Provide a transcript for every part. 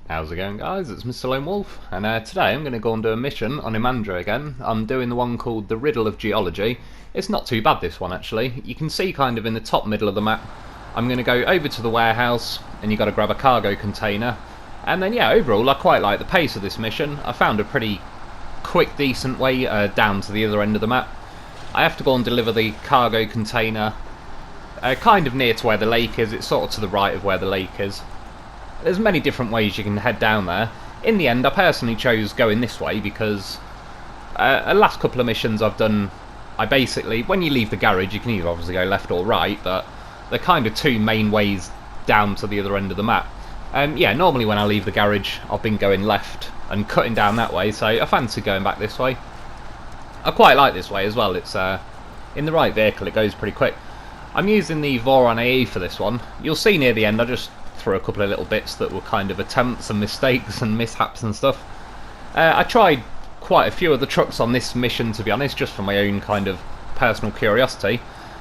How's it going, guys? It's Mr. Lone Wolf, and today I'm going to go and do a mission on Imandra again. I'm doing the one called the Riddle of Geology. It's not too bad, this one, actually. You can see kind of in the top middle of the map. I'm going to go over to the warehouse, and you've got to grab a cargo container. And then, yeah, overall, I quite like the pace of this mission. I found a pretty quick, decent way down to the other end of the map. I have to go and deliver the cargo container kind of near to where the lake is. It's sort of to the right of where the lake is. There's many different ways you can head down there. In the end, I personally chose going this way because the last couple of missions I've done, I basically, when you leave the garage, you can either obviously go left or right, but they're kind of two main ways down to the other end of the map. Yeah, normally when I leave the garage, I've been going left and cutting down that way, so I fancy going back this way. I quite like this way as well. It's in the right vehicle, it goes pretty quick. I'm using the Voron AE for this one. You'll see near the end, I just threw a couple of little bits that were kind of attempts and mistakes and mishaps and stuff. I tried quite a few of the trucks on this mission, to be honest, just for my own kind of personal curiosity.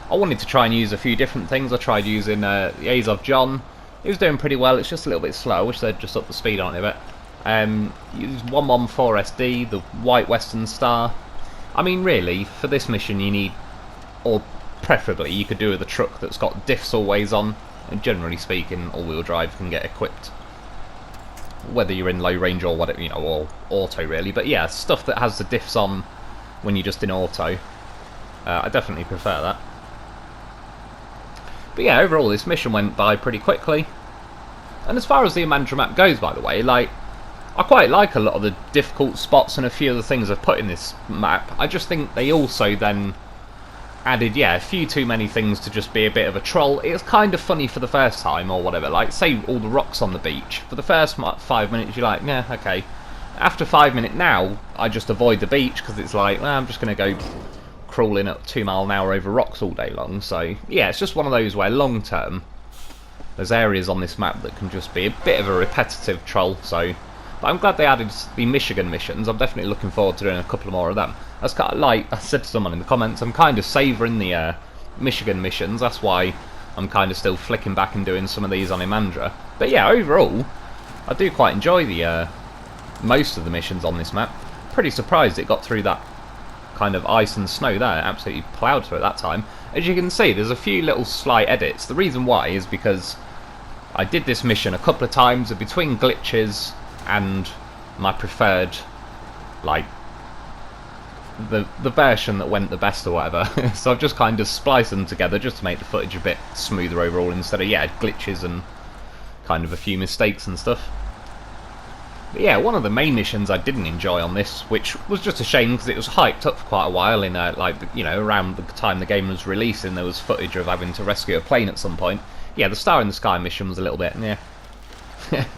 I wanted to try and use a few different things. I tried using the Azov John. He was doing pretty well. It's just a little bit slow. I wish they'd just up the speed on it a bit. Used 114 SD, the White Western Star. I mean, really, for this mission you need, or preferably you could do with a truck that's got diffs always on. And generally speaking, all-wheel drive can get equipped, whether you're in low range or whatever, you know, or auto really. But yeah, stuff that has the diffs on when you're just in auto, I definitely prefer that. But yeah, overall this mission went by pretty quickly. And as far as the Imandra map goes, by the way, like, I quite like a lot of the difficult spots and a few of the things I've put in this map. I just think they also then added, yeah, a few too many things to just be a bit of a troll. It was kind of funny for the first time or whatever, like say all the rocks on the beach. For the first 5 minutes you're like, yeah, okay. After 5 minutes now, I just avoid the beach because it's like, well, I'm just going to go crawling at 2 miles an hour over rocks all day long. So yeah, it's just one of those where long term there's areas on this map that can just be a bit of a repetitive troll. So, but I'm glad they added the Michigan missions. I'm definitely looking forward to doing a couple more of them. That's kind of like I said to someone in the comments, I'm kind of savouring the Michigan missions. That's why I'm kind of still flicking back and doing some of these on Imandra. But yeah, overall, I do quite enjoy the most of the missions on this map. Pretty surprised it got through that kind of ice and snow there. It absolutely ploughed through at that time. As you can see, there's a few little slight edits. The reason why is because I did this mission a couple of times between glitches and my preferred, like, the version that went the best or whatever. So I've just kind of spliced them together just to make the footage a bit smoother overall, instead of, yeah, glitches and kind of a few mistakes and stuff. But yeah, one of the main missions I didn't enjoy on this, which was just a shame because it was hyped up for quite a while in like, you know, around the time the game was releasing, there was footage of having to rescue a plane at some point. Yeah, the Star in the Sky mission was a little bit, yeah.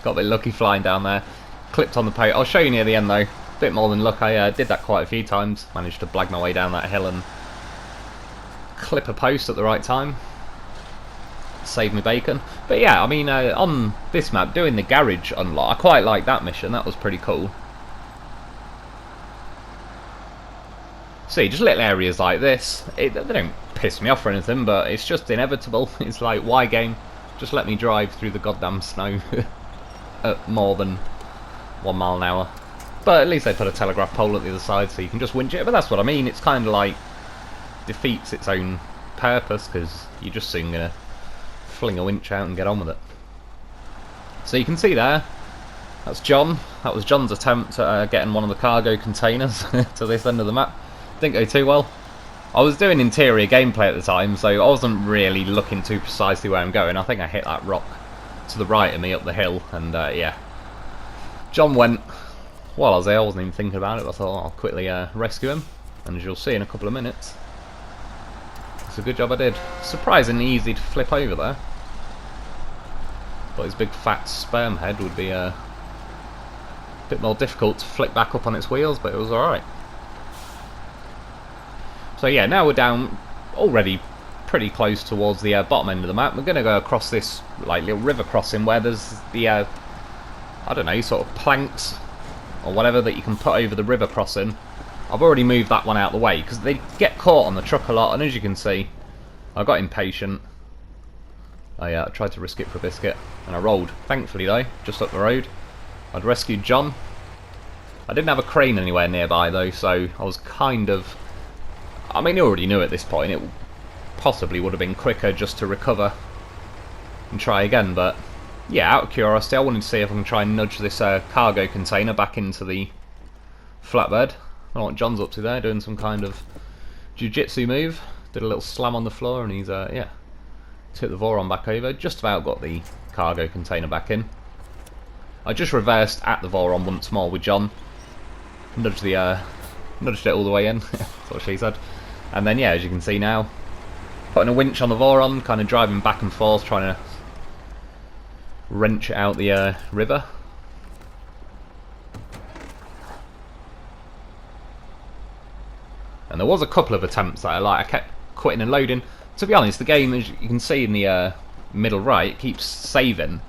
Got a bit lucky flying down there. Clipped on the post. I'll show you near the end though. Bit more than luck. I did that quite a few times. Managed to blag my way down that hill and clip a post at the right time. Save me bacon. But yeah, I mean, on this map, doing the garage unlock, I quite like that mission. That was pretty cool. See, just little areas like this. They don't piss me off or anything, but it's just inevitable. It's like, why game? Just let me drive through the goddamn snow at more than 1 mile an hour. But at least they put a telegraph pole at the other side so you can just winch it. But that's what I mean, it's kind of like defeats its own purpose because you're just soon going to fling a winch out and get on with it. So you can see there, that's John. That was John's attempt at getting one of the cargo containers to this end of the map. Didn't go too well. I was doing interior gameplay at the time, so I wasn't really looking too precisely where I'm going. I think I hit that rock to the right of me up the hill, and yeah. John went. While I was there, I wasn't even thinking about it, but I thought I'll quickly rescue him, and as you'll see in a couple of minutes, it's a good job I did. Surprisingly easy to flip over there, but his big fat sperm head would be a bit more difficult to flick back up on its wheels, but it was alright. So yeah, now we're down already pretty close towards the bottom end of the map. We're going to go across this like little river crossing where there's the I don't know, sort of planks or whatever that you can put over the river crossing. I've already moved that one out of the way because they get caught on the truck a lot, and as you can see, I got impatient. I tried to risk it for a biscuit and I rolled. Thankfully though, just up the road. I'd rescued John. I didn't have a crane anywhere nearby though, so I was kind of... I mean, he already knew at this point. It possibly would have been quicker just to recover and try again, but yeah, out of curiosity, I wanted to see if I can try and nudge this cargo container back into the flatbed. I don't know what John's up to there, doing some kind of jiu-jitsu move. Did a little slam on the floor and he's, yeah, took the Voron back over. Just about got the cargo container back in. I just reversed at the Voron once more with John. Nudged it all the way in, that's what she said. And then, yeah, as you can see now, putting a winch on the Voron, kind of driving back and forth, trying to wrench it out the river. And there was a couple of attempts that I kept quitting and loading. To be honest, the game, as you can see in the middle right, keeps saving.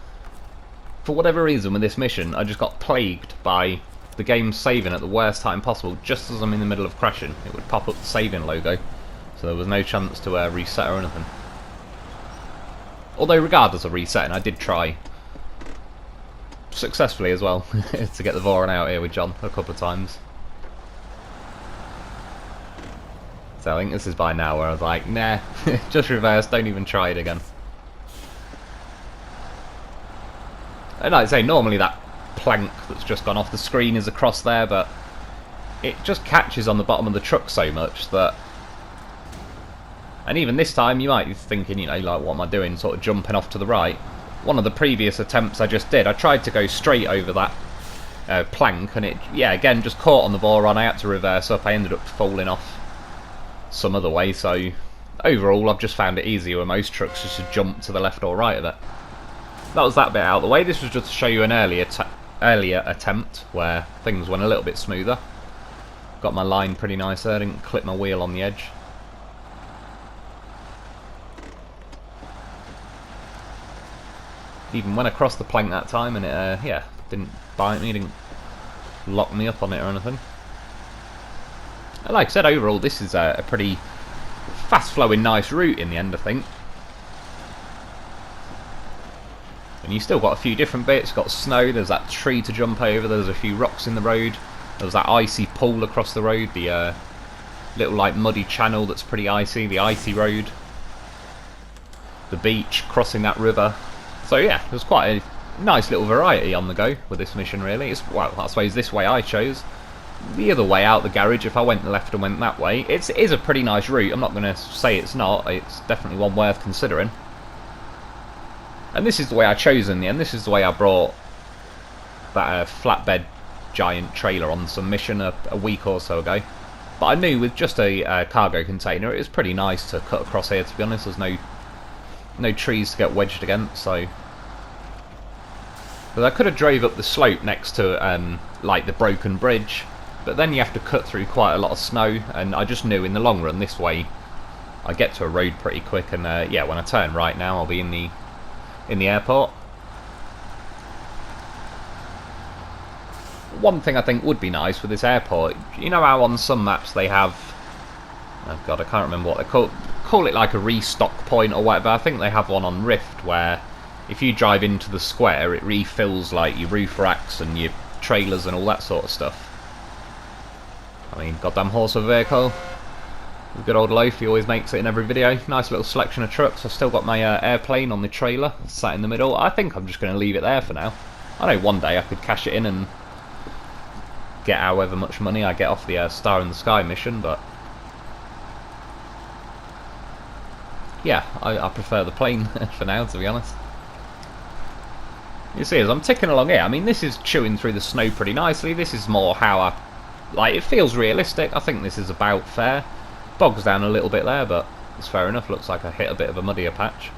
For whatever reason with this mission, I just got plagued by the game saving at the worst time possible. Just as I'm in the middle of crashing, it would pop up the saving logo. So there was no chance to reset or anything. Although regardless of resetting, I did try successfully as well to get the Voron out here with John a couple of times. So I think this is by now where I was like, nah, just reverse, don't even try it again. And like I say, normally that plank that's just gone off the screen is across there, but it just catches on the bottom of the truck so much that... And even this time you might be thinking, you know, like, what am I doing, sort of jumping off to the right. One of the previous attempts I just did, I tried to go straight over that plank, and it, yeah, again, just caught on the Voron. I had to reverse up, I ended up falling off some other way, so overall I've just found it easier with most trucks just to jump to the left or right of it. That was that bit out of the way. This was just to show you an earlier attempt where things went a little bit smoother. Got my line pretty nice there, didn't clip my wheel on the edge. Even went across the plank that time and it, yeah, didn't bite me, didn't lock me up on it or anything. And like I said, overall this is a pretty fast-flowing, nice route in the end, I think. And you still got a few different bits, got snow, there's that tree to jump over, there's a few rocks in the road, there's that icy pool across the road, the little like muddy channel that's pretty icy, the icy road, the beach, crossing that river. So yeah, there's quite a nice little variety on the go with this mission really. It's, well, I suppose this way I chose. The other way out the garage, if I went left and went that way, it is a pretty nice route. I'm not going to say it's not, it's definitely one worth considering. And this is the way I chose in the end. This is the way I brought that flatbed giant trailer on some mission a week or so ago. But I knew with just a cargo container, it was pretty nice to cut across here, to be honest. There's no trees to get wedged against, so... But I could have drove up the slope next to like the broken bridge, but then you have to cut through quite a lot of snow, and I just knew in the long run this way I get to a road pretty quick, and yeah, when I turn right now I'll be in the airport. One thing I think would be nice with this airport, you know how on some maps they have, oh god, I can't remember what they call it, like a restock point or whatever. I think they have one on Rift where if you drive into the square it refills like your roof racks and your trailers and all that sort of stuff. I mean, goddamn horse of a vehicle. The good old Loaf, he always makes it in every video. Nice little selection of trucks. I've still got my airplane on the trailer, sat in the middle. I think I'm just going to leave it there for now. I know one day I could cash it in and get however much money I get off the Star in the Sky mission, but... yeah, I prefer the plane for now, to be honest. You see, as I'm ticking along here, I mean, this is chewing through the snow pretty nicely. This is more how I... like, it feels realistic. I think this is about fair. Bogs down a little bit there, but it's fair enough. Looks like I hit a bit of a muddier patch.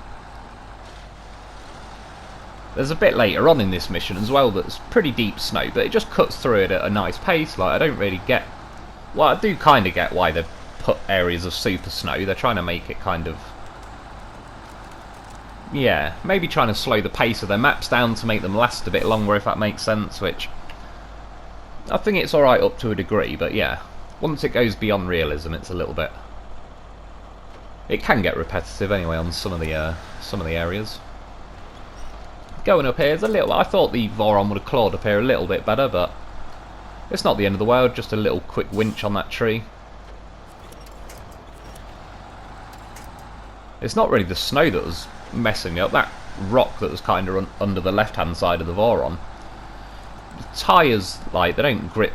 There's a bit later on in this mission as well that's pretty deep snow, but it just cuts through it at a nice pace. Like, I don't really get... well, I do kind of get why they've put areas of super snow. They're trying to make it kind of... yeah, maybe trying to slow the pace of their maps down to make them last a bit longer, if that makes sense, which... I think it's alright up to a degree, but yeah, once it goes beyond realism, it's a little bit... it can get repetitive anyway on some of the areas. going up here is a little... I thought the Voron would have clawed up here a little bit better, but it's not the end of the world, just a little quick winch on that tree. It's not really the snow that was messing me up, that rock that was kind of under the left-hand side of the Voron. The tyres, like, they don't grip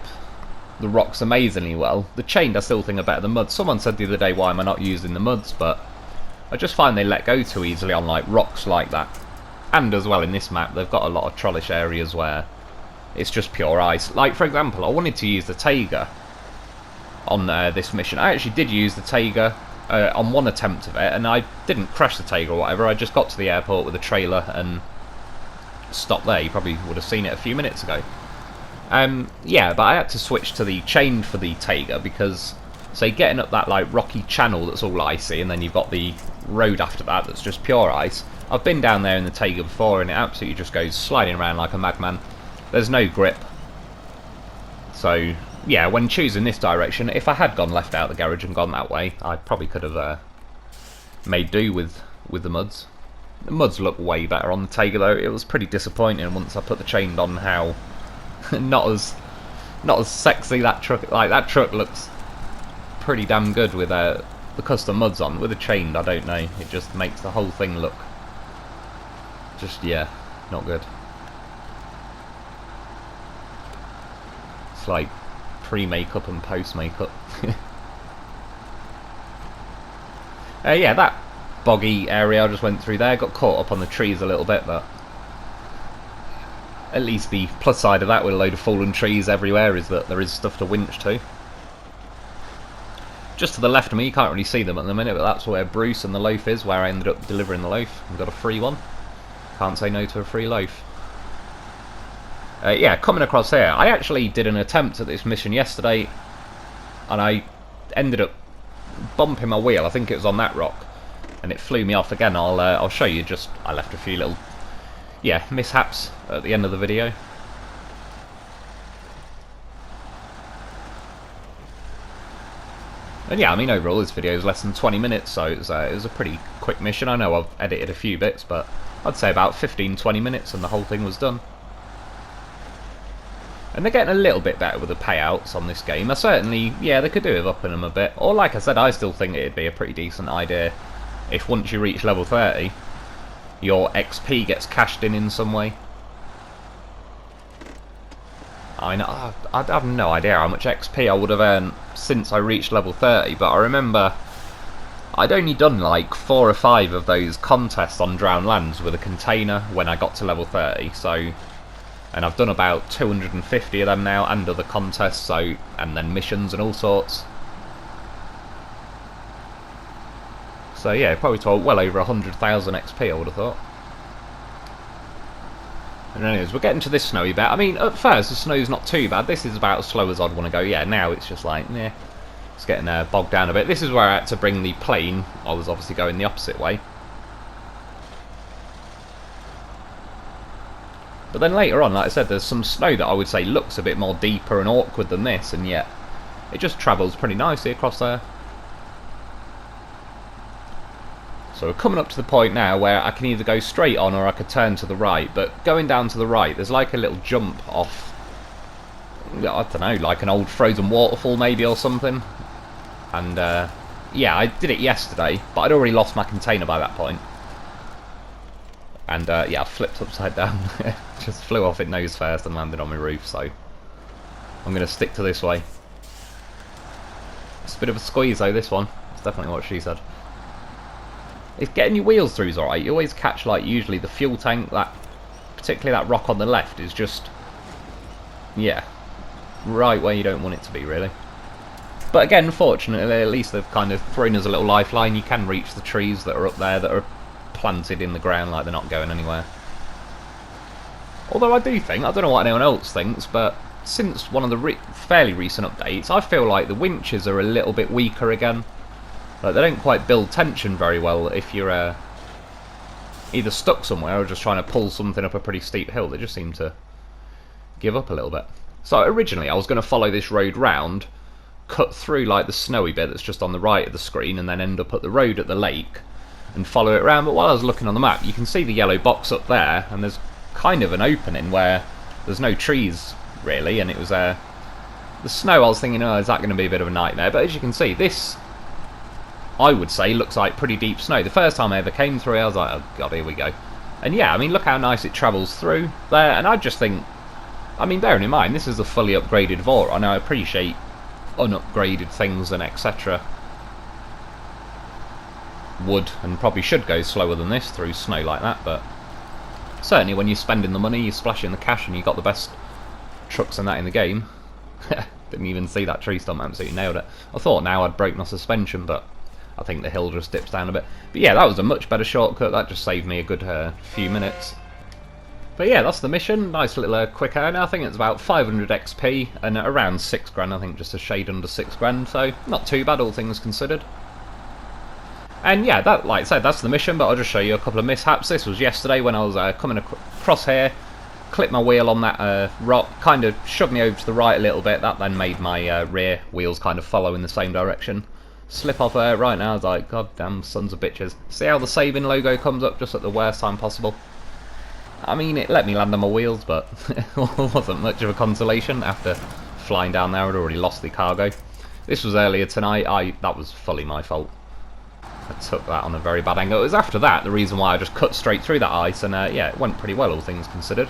the rocks amazingly well. The chain I still think are better than mud. Someone said the other day, why am I not using the muds, but I just find they let go too easily on like rocks like that. And as well in this map they've got a lot of trollish areas where it's just pure ice. Like for example, I wanted to use the Taiga on this mission. I actually did use the Taiga on one attempt of it, and I didn't crash the Taiga or whatever. I just got to the airport with a trailer and stopped there. You probably would have seen it a few minutes ago. Yeah, but I had to switch to the chain for the Taiga because, say, getting up that like rocky channel that's all icy, and then you've got the road after that that's just pure ice. I've been down there in the Taiga before, and it absolutely just goes sliding around like a madman. There's no grip. So, yeah, when choosing this direction, if I had gone left out the garage and gone that way, I probably could have made do with the muds. The muds look way better on the Taiga though. It was pretty disappointing once I put the chain on how not as sexy that truck. Like that truck looks pretty damn good with the custom muds on. With the chained, I don't know. It just makes the whole thing look just, yeah, not good. It's like pre-makeup and post-makeup. Yeah, that boggy area I just went through there, got caught up on the trees a little bit, but at least the plus side of that with a load of fallen trees everywhere is that there is stuff to winch to. Just to the left of me, you can't really see them at the minute, but that's where Bruce and the loaf is, where I ended up delivering the loaf. I've got a free one. Can't say no to a free loaf. Yeah, coming across here, I actually did an attempt at this mission yesterday, and I ended up bumping my wheel. I think it was on that rock, and it flew me off again. I'll show you. Just I left a few little, yeah, mishaps at the end of the video. And yeah, I mean overall this video is less than 20 minutes, so it was a pretty quick mission. I know I've edited a few bits, but I'd say about 15-20 minutes and the whole thing was done. And they're getting a little bit better with the payouts on this game. I certainly, yeah, they could do with upping them a bit. Or like I said, I still think it'd be a pretty decent idea if once you reach level 30, your XP gets cashed in some way. I mean, I have no idea how much XP I would have earned since I reached level 30, but I remember I'd only done like 4 or 5 of those contests on Drowned Lands with a container when I got to level 30, so, and I've done about 250 of them now, and other contests, so, and then missions and all sorts. So yeah, probably to well over 100,000 XP I would have thought. And anyways, we're getting to this snowy bit. I mean, at first the snow's not too bad. This is about as slow as I'd want to go. Yeah, now it's just like, yeah, it's getting bogged down a bit. This is where I had to bring the plane. I was obviously going the opposite way. But then later on, like I said, there's some snow that I would say looks a bit more deeper and awkward than this, and yet it just travels pretty nicely across there. So we're coming up to the point now where I can either go straight on or I could turn to the right, but going down to the right there's like a little jump off, I don't know, like an old frozen waterfall maybe or something. And yeah, I did it yesterday, but I'd already lost my container by that point. And yeah, I flipped upside down, just flew off it nose first and landed on my roof, so I'm going to stick to this way. It's a bit of a squeeze though, this one. It's definitely what she said. It's getting your wheels through is alright. You always catch, like, usually the fuel tank, that, particularly that rock on the left, is just, yeah, right where you don't want it to be, really. But again, fortunately, at least they've kind of thrown us a little lifeline. You can reach the trees that are up there that are planted in the ground, like they're not going anywhere. Although I do think, I don't know what anyone else thinks, but since one of the fairly recent updates, I feel like the winches are a little bit weaker again. Like, they don't quite build tension very well if you're either stuck somewhere or just trying to pull something up a pretty steep hill. They just seem to give up a little bit. So originally I was going to follow this road round, cut through like the snowy bit that's just on the right of the screen, and then end up at the road at the lake and follow it around. But while I was looking on the map, you can see the yellow box up there, and there's kind of an opening where there's no trees really, and it was the snow. I was thinking, oh, is that going to be a bit of a nightmare? But as you can see, this, I would say, looks like pretty deep snow. The first time I ever came through, I was like, oh god, here we go. And yeah, I mean, look how nice it travels through there. And I just think, I mean, bearing in mind, this is a fully upgraded Voron. I appreciate unupgraded things and etc. would and probably should go slower than this through snow like that, but certainly when you're spending the money, you're splashing the cash, and you got the best trucks and that in the game. Didn't even see that tree stump, absolutely nailed it. I thought now I'd broke my suspension, but I think the hill just dips down a bit. But yeah, that was a much better shortcut. That just saved me a good few minutes. But yeah, that's the mission. Nice little quick earner. I think it's about 500 XP and around 6 grand. I think just a shade under 6 grand. So not too bad, all things considered. And yeah, that, like I said, that's the mission. But I'll just show you a couple of mishaps. This was yesterday when I was coming across here. Clipped my wheel on that rock, kind of shoved me over to the right a little bit. That then made my rear wheels kind of follow in the same direction. Slip off right now. I was like, god damn sons of bitches. See how the saving logo comes up just at the worst time possible? I mean, it let me land on my wheels, but it wasn't much of a consolation after flying down there. I'd already lost the cargo. This was earlier tonight. That was fully my fault. I took that on a very bad angle. It was after that the reason why I just cut straight through that ice, and yeah, it went pretty well, all things considered.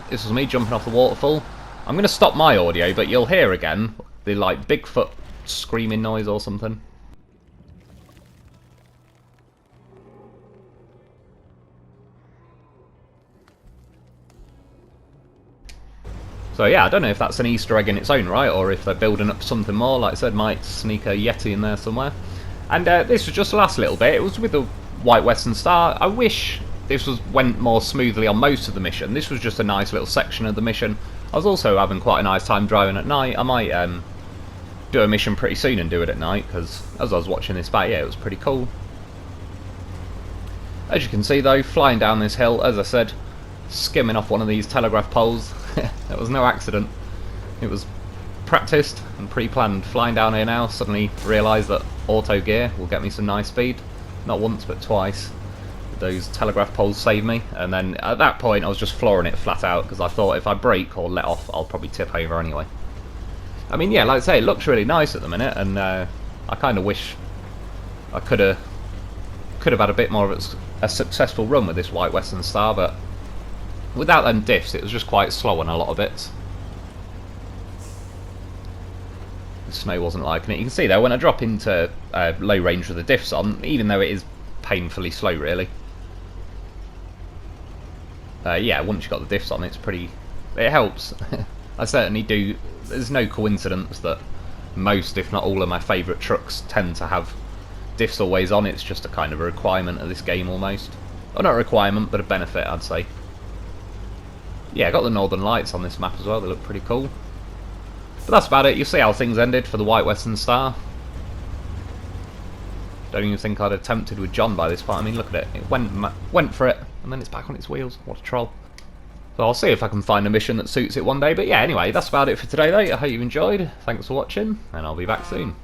This was me jumping off the waterfall. I'm going to stop my audio, but you'll hear again the like Bigfoot screaming noise or something. So yeah, I don't know if that's an Easter egg in its own right, or if they're building up something more. Like I said, might sneak a Yeti in there somewhere. And this was just the last little bit. It was with the White Western Star. I wish this went more smoothly on most of the mission. This was just a nice little section of the mission. I was also having quite a nice time driving at night. I might do a mission pretty soon and do it at night, because as I was watching this back, yeah, it was pretty cool. As you can see though, flying down this hill, as I said, skimming off one of these telegraph poles. That was no accident. It was practiced and pre-planned. Flying down here now, suddenly realised that auto gear will get me some nice speed. Not once, but twice. Those telegraph poles saved me, and then at that point I was just flooring it flat out, because I thought if I brake or let off, I'll probably tip over anyway. I mean, yeah, like I say, it looks really nice at the minute, and I kind of wish I could have had a bit more of a successful run with this White Western Star, but without them diffs, it was just quite slow on a lot of bits. The snow wasn't liking it. You can see though, when I drop into low range with the diffs on, even though it is painfully slow really, yeah, once you've got the diffs on, it helps. I certainly do. There's no coincidence that most, if not all, of my favourite trucks tend to have diffs always on. It's just a kind of a requirement of this game almost. Well, not a requirement, but a benefit, I'd say. Yeah, I got the Northern Lights on this map as well. They look pretty cool. But that's about it. You'll see how things ended for the White Western Star. Don't even think I'd have attempted with John by this point. I mean, look at it. It went for it, and then it's back on its wheels. What a troll. So I'll see if I can find a mission that suits it one day. But yeah, anyway, that's about it for today, though. I hope you enjoyed. Thanks for watching, and I'll be back soon.